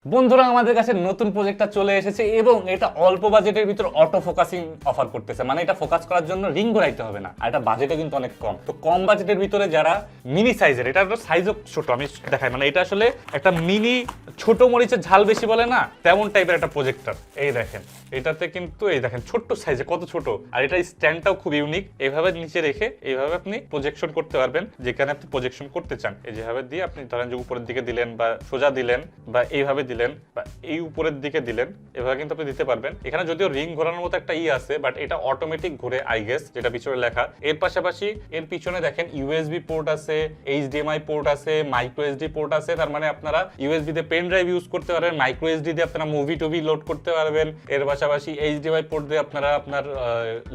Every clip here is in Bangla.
বন্ধুরা আমাদের কাছে নতুন প্রজেক্টটা চলে এসেছে এবং এটা অল্প বাজেটের ভিতর অটো ফোকাসিং অফার করতেছে। মানে এটা ফোকাস করার জন্য রিং ঘোরাইতে হবে না, আর এটা বাজেটও কিন্তু অনেক কম। তো কম বাজেটের ভিতরে যারা মিনি সাইজের, এটার সাইজও ছোট, আমি দেখাই। মানে এটা আসলে একটা মিনি ছোট মরিচের ঝাল বেশি বলে না, তেমন টাইপের একটা প্রজেক্টর। এই দেখেন, এটাতে কিন্তু এই দেখেন ছোট্ট সাইজে কত ছোট, আর এটা স্ট্যান্ডটাও খুব ইউনিক। এইভাবে নিচে রেখে এইভাবে আপনি প্রজেকশন করতে পারবেন যেখানে আপনি প্রজেকশন করতে চান। এই যেভাবে দিয়ে আপনি ধরেন যে উপরের দিকে দিলেন বা সোজা দিলেন বা এইভাবে দিলেন বা এই উপরের দিকে দিলেন, এভাবে কিন্তু আপনি দিতে পারবেন। এখানে যদিও রিং ঘোরানোর মতো একটা আছে, বাট এটা অটোমেটিক ঘুরে আই গেস, যেটা পিছনে লেখা। এর পাশাপাশি এর পিছনে দেখেন ইউএসবি পোর্ট আছে, এইচডিএমআই পোর্ট আছে, মাইক্রো এসডি পোর্ট আছে। তার মানে আপনারা ইউএসবি তে পেন ড্রাইভ ইউজ করতে পারবেন, মাইক্রো এসডি দিয়ে আপনারা মুভি টুভি লোড করতে পারবেন। এর পাশাপাশি এইচডিএমআই পোর্ট দিয়ে আপনারা আপনার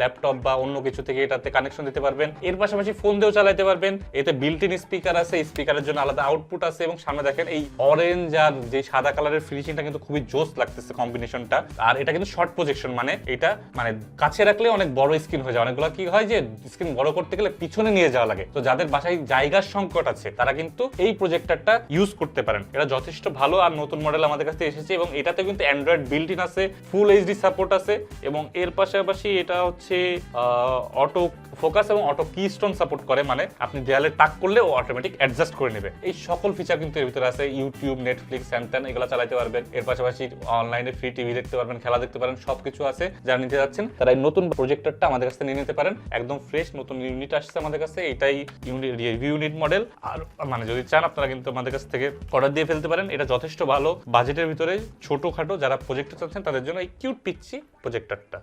ল্যাপটপ বা অন্য কিছু থেকে এটাতে কানেকশন দিতে পারবেন। এর পাশাপাশি ফোন দিয়েও চালাতে পারবেন। এতে বিল্ট ইন স্পিকার আছে, স্পিকারের জন্য আলাদা আউটপুট আছে, এবং সামনে দেখেন এই অরেঞ্জ আর যে সাদা কালারের ফিনিশিংটা কিন্তু খুবই জোস লাগতেছে কম্বিনেশনটা। আর এটা কিন্তু শর্ট প্রজেকশন, মানে এটা মানে কাছে রাখলে অনেক বড় স্ক্রিন হয়ে যায়। অনেকগুলো কি হয় যে স্ক্রিন বড় করতে গেলে পিছনে নিয়ে যাওয়া লাগে। তো যাদের বাসায় জায়গার সংকট আছে তারা কিন্তু এই প্রজেক্টরটা ইউজ করতে পারেন। এটা যথেষ্ট ভালো, আর নতুন মডেল আমাদের কাছে এসেছে এবং এটাতে কিন্তু অ্যান্ড্রয়েড বিল্ট ইন আছে, ফুল এইচডি সাপোর্ট আছে, এবং এর পাশাপাশি এটা হচ্ছে অটো ফোকাস এবং অটো কিস্টোন সাপোর্ট করে। মানে আপনি দেয়ালে টাক করলে ও অটোমেটিক অ্যাডজাস্ট করে নেবে। এই সকল ফিচার কিন্তু এর ভিতরে আছে। ইউটিউব, নেটফ্লিক্স, স্যান্টান এগুলো চালাতে পারবেন। এর পাশাপাশি অনলাইনে ফ্রি টিভি দেখতে পারবেন, খেলা দেখতে পারেন, সবকিছু আছে। যারা নিতে যাচ্ছেন তারা এই নতুন প্রজেক্টরটা আমাদের কাছে নিয়ে নিতে পারেন। একদম ফ্রেশ নতুন ইউনিট আসছে আমাদের কাছে, এটাই রিভিউ ইউনিট মডেল। আর মানে যদি চান আপনারা কিন্তু আমাদের কাছ থেকে অর্ডার দিয়ে ফেলতে পারেন। এটা যথেষ্ট ভালো বাজেটের ভিতরে, ছোটখাটো যারা প্রজেক্টর চাচ্ছেন তাদের জন্য এই কিউট পিচ্ছি প্রজেক্টরটা।